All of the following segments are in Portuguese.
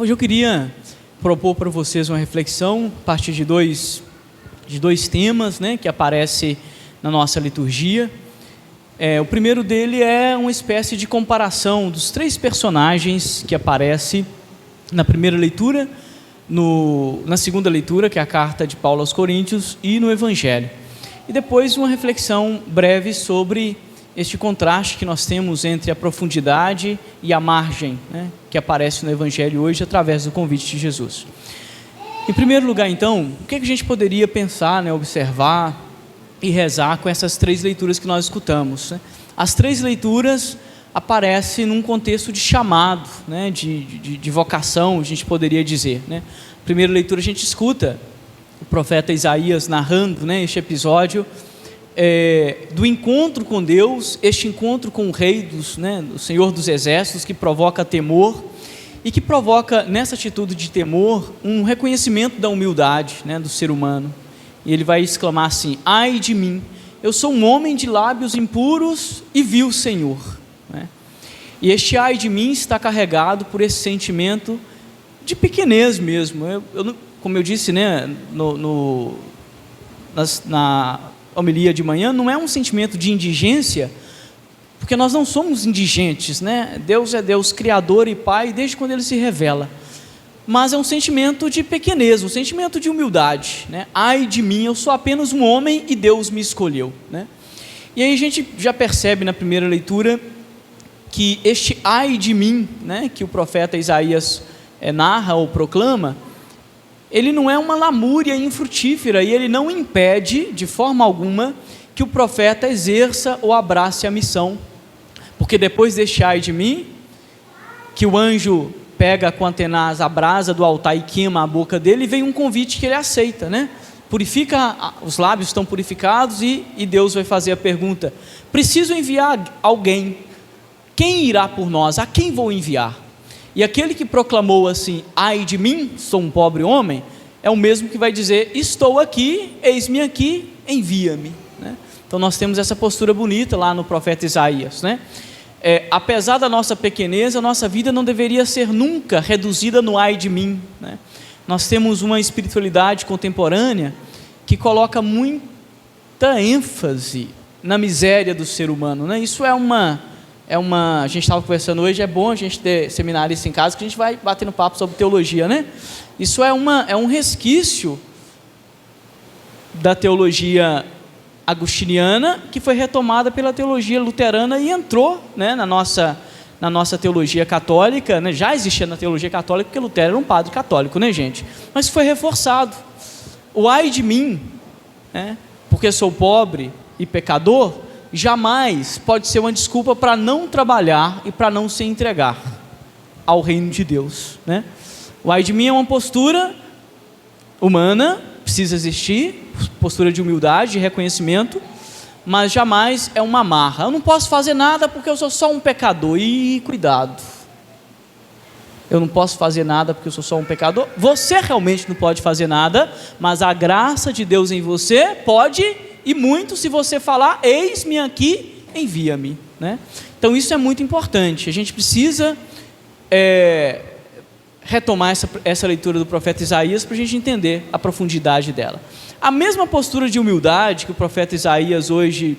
Hoje eu queria propor para vocês uma reflexão a partir de dois temas, né, que aparecem na nossa liturgia. O primeiro dele é uma espécie de comparação dos três personagens que aparecem na primeira leitura, na segunda leitura, que é a carta de Paulo aos Coríntios, e no Evangelho. E depois uma reflexão breve sobre este contraste que nós temos entre a profundidade e a margem, né, que aparece no Evangelho hoje através do convite de Jesus. Em primeiro lugar, então, o que a gente poderia pensar, né, observar e rezar com essas três leituras que nós escutamos, né? As três leituras aparecem num contexto de chamado, né, de vocação, a gente poderia dizer, né? Primeira leitura a gente escuta o profeta Isaías narrando, né, este episódio do encontro com Deus, este encontro com o Rei o Senhor dos Exércitos, que provoca temor e que provoca nessa atitude de temor um reconhecimento da humildade, né, do ser humano. E ele vai exclamar assim: ai de mim, eu sou um homem de lábios impuros e vi o Senhor, né? E este ai de mim está carregado por esse sentimento de pequenez mesmo. Como eu disse, né, na homilia de manhã, não é um sentimento de indigência, porque nós não somos indigentes, né? Deus é Deus criador e Pai desde quando Ele se revela, mas é um sentimento de pequenez, um sentimento de humildade, né? Ai de mim, eu sou apenas um homem e Deus me escolheu, né? E aí a gente já percebe na primeira leitura que este ai de mim, né, que o profeta Isaías narra ou proclama, ele não é uma lamúria infrutífera, e ele não impede de forma alguma que o profeta exerça ou abrace a missão, porque depois deste ai de mim, que o anjo pega com a tenaz a brasa do altar e queima a boca dele, vem um convite que ele aceita, né? Purifica, os lábios estão purificados, e Deus vai fazer a pergunta: preciso enviar alguém, quem irá por nós? A quem vou enviar? E aquele que proclamou assim, ai de mim, sou um pobre homem, é o mesmo que vai dizer: estou aqui, eis-me aqui, envia-me, né? Então nós temos essa postura bonita lá no profeta Isaías, né? Apesar da nossa pequenez, a nossa vida não deveria ser nunca reduzida no ai de mim, né? Nós temos uma espiritualidade contemporânea que coloca muita ênfase na miséria do ser humano, né? Isso a gente estava conversando hoje, é bom a gente ter seminários em casa, que a gente vai batendo papo sobre teologia, né? Isso é um resquício da teologia agostiniana, que foi retomada pela teologia luterana e entrou, né, na nossa teologia católica, né? Já existia na teologia católica, porque Lutero era um padre católico, né, gente? Mas foi reforçado. O ai de mim, né, porque sou pobre e pecador, jamais pode ser uma desculpa para não trabalhar e para não se entregar ao reino de Deus, né? O ai de mim é uma postura humana, precisa existir, postura de humildade, de reconhecimento, mas jamais é uma amarra. Eu não posso fazer nada porque eu sou só um pecador. E cuidado, eu não posso fazer nada porque eu sou só um pecador. Você realmente não pode fazer nada, mas a graça de Deus em você pode, e muito, se você falar: eis-me aqui, envia-me, né? Então isso é muito importante. A gente precisa retomar essa leitura do profeta Isaías para a gente entender a profundidade dela. A mesma postura de humildade que o profeta Isaías hoje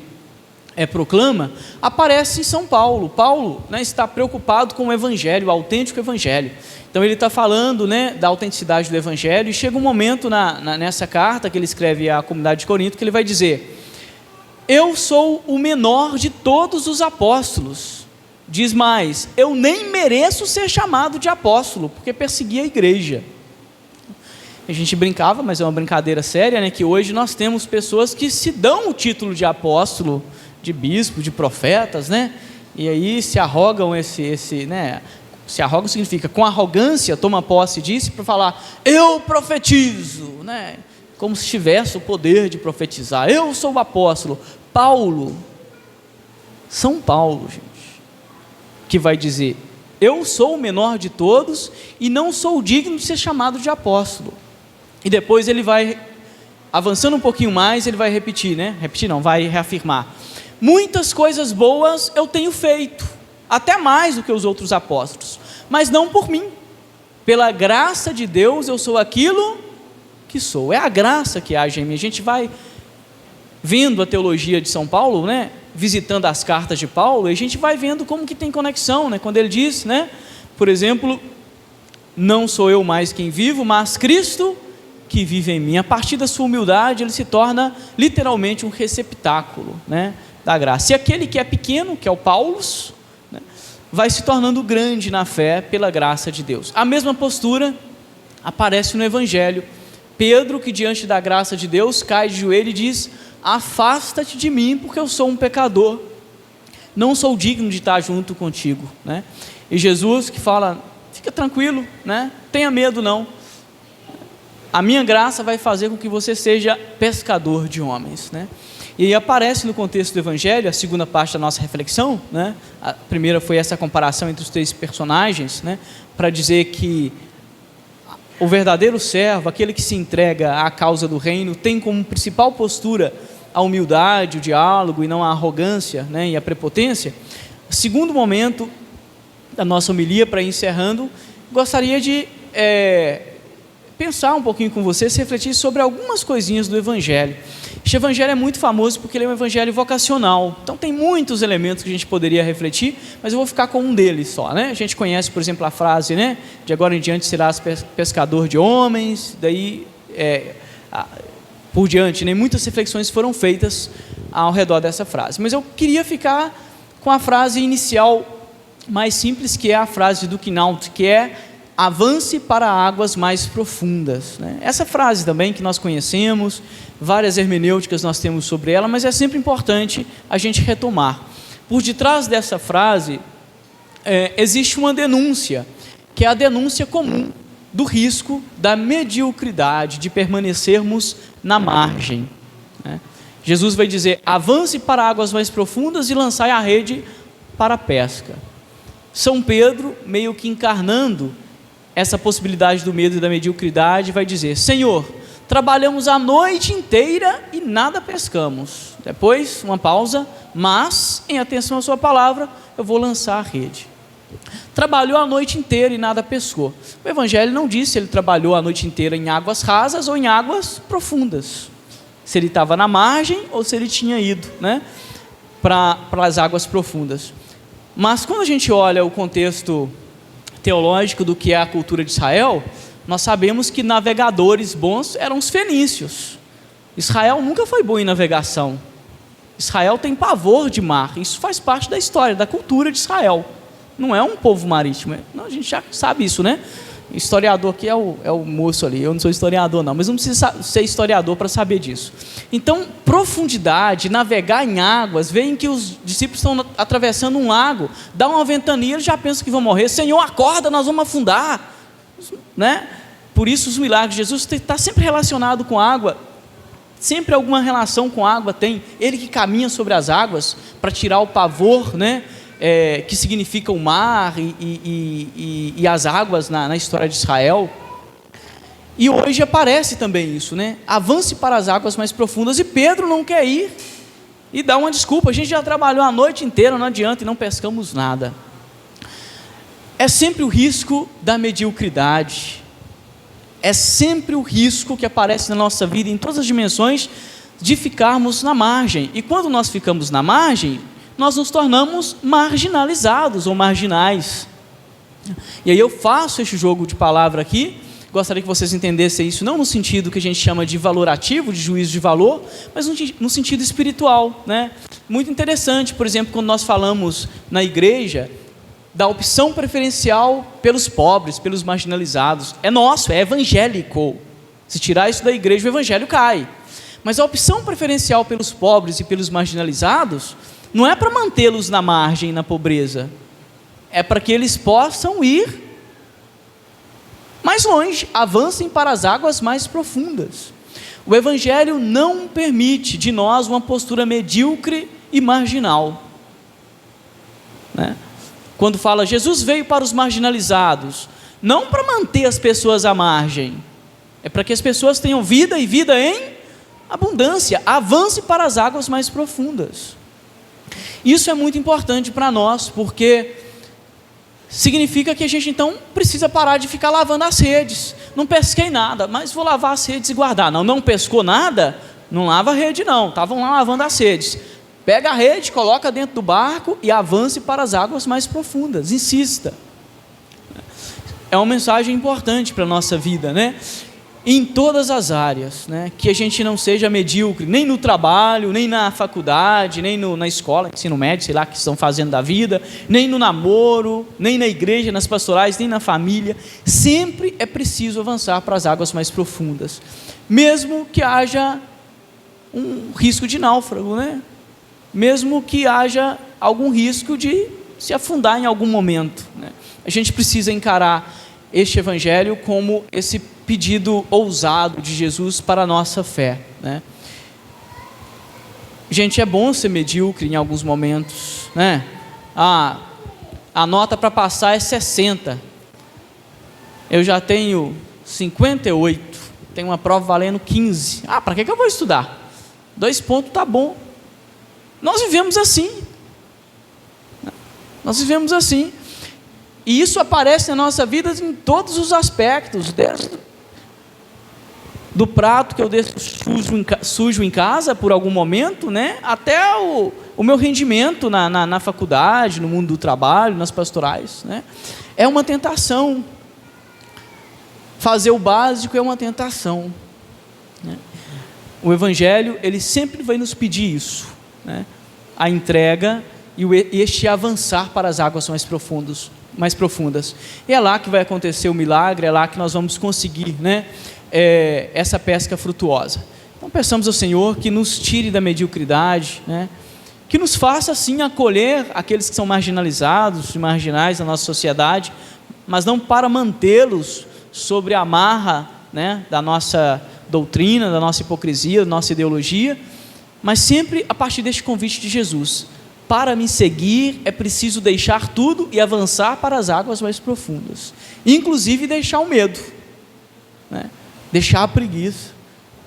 proclama, aparece em São Paulo. Paulo, né, está preocupado com o Evangelho, o autêntico Evangelho. Então ele está falando, né, da autenticidade do Evangelho, e chega um momento nessa carta que ele escreve à comunidade de Corinto, que ele vai dizer: eu sou o menor de todos os apóstolos. Diz mais: eu nem mereço ser chamado de apóstolo, porque persegui a igreja. A gente brincava, mas é uma brincadeira séria, né, que hoje nós temos pessoas que se dão o título de apóstolo, de bispo, de profetas, né, e aí se arrogam né, se arrogam significa com arrogância toma posse disso para falar: eu profetizo, né, como se tivesse o poder de profetizar. Eu sou o apóstolo. São Paulo, gente, que vai dizer: eu sou o menor de todos e não sou digno de ser chamado de apóstolo. E depois ele vai, avançando um pouquinho mais, ele vai repetir, né? Repetir não, vai reafirmar: muitas coisas boas eu tenho feito, até mais do que os outros apóstolos, mas não por mim, pela graça de Deus eu sou aquilo que sou. É a graça que age em mim. A gente vai vendo a teologia de São Paulo, né, visitando as cartas de Paulo, e a gente vai vendo como que tem conexão, né, quando ele diz, né, por exemplo, não sou eu mais quem vivo, mas Cristo que vive em mim. A partir da sua humildade, ele se torna literalmente um receptáculo, né, da graça. E aquele que é pequeno, que é o Paulus, né, vai se tornando grande na fé pela graça de Deus. A mesma postura aparece no Evangelho. Pedro, que diante da graça de Deus cai de joelho e diz: afasta-te de mim, porque eu sou um pecador, não sou digno de estar junto contigo, né? E Jesus que fala: fica tranquilo, né? Tenha medo não, a minha graça vai fazer com que você seja pescador de homens, né? E aí aparece no contexto do Evangelho, a segunda parte da nossa reflexão, né? A primeira foi essa comparação entre os três personagens, né, para dizer que o verdadeiro servo, aquele que se entrega à causa do reino, tem como principal postura a humildade, o diálogo, e não a arrogância, né, e a prepotência. Segundo momento da nossa homilia, para ir encerrando, gostaria de pensar um pouquinho com vocês, refletir sobre algumas coisinhas do Evangelho. Este Evangelho é muito famoso porque ele é um Evangelho vocacional, então tem muitos elementos que a gente poderia refletir, mas eu vou ficar com um deles só, né? A gente conhece, por exemplo, a frase, né, de agora em diante serás pescador de homens, daí por diante, né? Muitas reflexões foram feitas ao redor dessa frase, mas eu queria ficar com a frase inicial mais simples, que é a frase do Quinault, que é: avance para águas mais profundas, né? Essa frase também que nós conhecemos, várias hermenêuticas nós temos sobre ela, mas é sempre importante a gente retomar. Por detrás dessa frase existe uma denúncia, que é a denúncia comum do risco da mediocridade, de permanecermos na margem, né? Jesus vai dizer: avance para águas mais profundas e lançai a rede para a pesca. São Pedro, meio que encarnando essa possibilidade do medo e da mediocridade, vai dizer: Senhor, trabalhamos a noite inteira e nada pescamos. Depois, uma pausa, mas, em atenção à sua palavra, eu vou lançar a rede. Trabalhou a noite inteira e nada pescou. O Evangelho não diz se ele trabalhou a noite inteira em águas rasas ou em águas profundas, se ele estava na margem ou se ele tinha ido, né, para as águas profundas. Mas quando a gente olha o contexto teológico do que é a cultura de Israel, nós sabemos que navegadores bons eram os fenícios. Israel nunca foi bom em navegação. Israel tem pavor de mar. Isso faz parte da história, da cultura de Israel. Não é um povo marítimo. Não, a gente já sabe isso, né? Historiador aqui é o moço ali. Eu não sou historiador não, mas não precisa ser historiador para saber disso. Então, profundidade, navegar em águas, veem que os discípulos estão atravessando um lago, dá uma ventania, eles já pensam que vão morrer. Senhor, acorda, nós vamos afundar, né? Por isso os milagres de Jesus está sempre relacionado com água, sempre alguma relação com água tem. Ele que caminha sobre as águas para tirar o pavor, né, que significa o mar e as águas na história de Israel. E hoje aparece também isso, né? Avance para as águas mais profundas, e Pedro não quer ir, e dá uma desculpa: a gente já trabalhou a noite inteira, não adianta, e não pescamos nada. É sempre o risco da mediocridade, é sempre o risco que aparece na nossa vida, em todas as dimensões, de ficarmos na margem. E quando nós ficamos na margem, nós nos tornamos marginalizados ou marginais. E aí eu faço este jogo de palavra aqui, gostaria que vocês entendessem isso, não no sentido que a gente chama de valorativo, de juízo de valor, mas no sentido espiritual, né? Muito interessante, por exemplo, quando nós falamos na igreja da opção preferencial pelos pobres, pelos marginalizados. É nosso, é evangélico. Se tirar isso da igreja, o evangelho cai. Mas a opção preferencial pelos pobres e pelos marginalizados não é para mantê-los na margem, na pobreza, é para que eles possam ir mais longe, avancem para as águas mais profundas. O Evangelho não permite de nós uma postura medíocre e marginal, né? Quando fala Jesus veio para os marginalizados, não para manter as pessoas à margem, é para que as pessoas tenham vida e vida em abundância. Avance para as águas mais profundas. Isso é muito importante para nós, porque significa que a gente então precisa parar de ficar lavando as redes. Não pesquei nada, mas vou lavar as redes e guardar. Não pescou nada, não lava a rede não, estavam lá lavando as redes. Pega a rede, coloca dentro do barco e avance para as águas mais profundas, insista. É uma mensagem importante para a nossa vida, né? Em todas as áreas, né? Que a gente não seja medíocre, nem no trabalho, nem na faculdade, nem na escola, ensino médio, sei lá, que estão fazendo da vida, nem no namoro, nem na igreja, nas pastorais, nem na família. Sempre é preciso avançar para as águas mais profundas, mesmo que haja um risco de náufrago, né? Mesmo que haja algum risco de se afundar em algum momento, né? A gente precisa encarar este evangelho como esse pedido ousado de Jesus para a nossa fé, né? Gente, é bom ser medíocre em alguns momentos, né? A nota para passar é 60, eu já tenho 58, tenho uma prova valendo 15, para que eu vou estudar? 2 pontos tá bom. Nós vivemos assim, e isso aparece na nossa vida em todos os aspectos, desde do prato que eu deixo sujo em casa por algum momento, né, até o meu rendimento na faculdade, no mundo do trabalho, nas pastorais, né? É uma tentação, fazer o básico é uma tentação, né? O Evangelho, ele sempre vai nos pedir isso, né? A entrega e este avançar para as águas mais profundas. E é lá que vai acontecer o milagre, é lá que nós vamos conseguir, né, essa pesca frutuosa. Então peçamos ao Senhor que nos tire da mediocridade, né, que nos faça assim acolher aqueles que são marginalizados, marginais da nossa sociedade, mas não para mantê-los sobre a amarra, né, da nossa doutrina, da nossa hipocrisia, da nossa ideologia, mas sempre a partir deste convite de Jesus: para me seguir é preciso deixar tudo e avançar para as águas mais profundas, inclusive deixar o medo, né? Deixar a preguiça.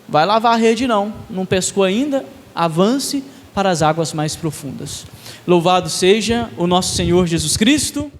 Vai lavar a rede não pescou ainda, avance para as águas mais profundas. Louvado seja o nosso Senhor Jesus Cristo.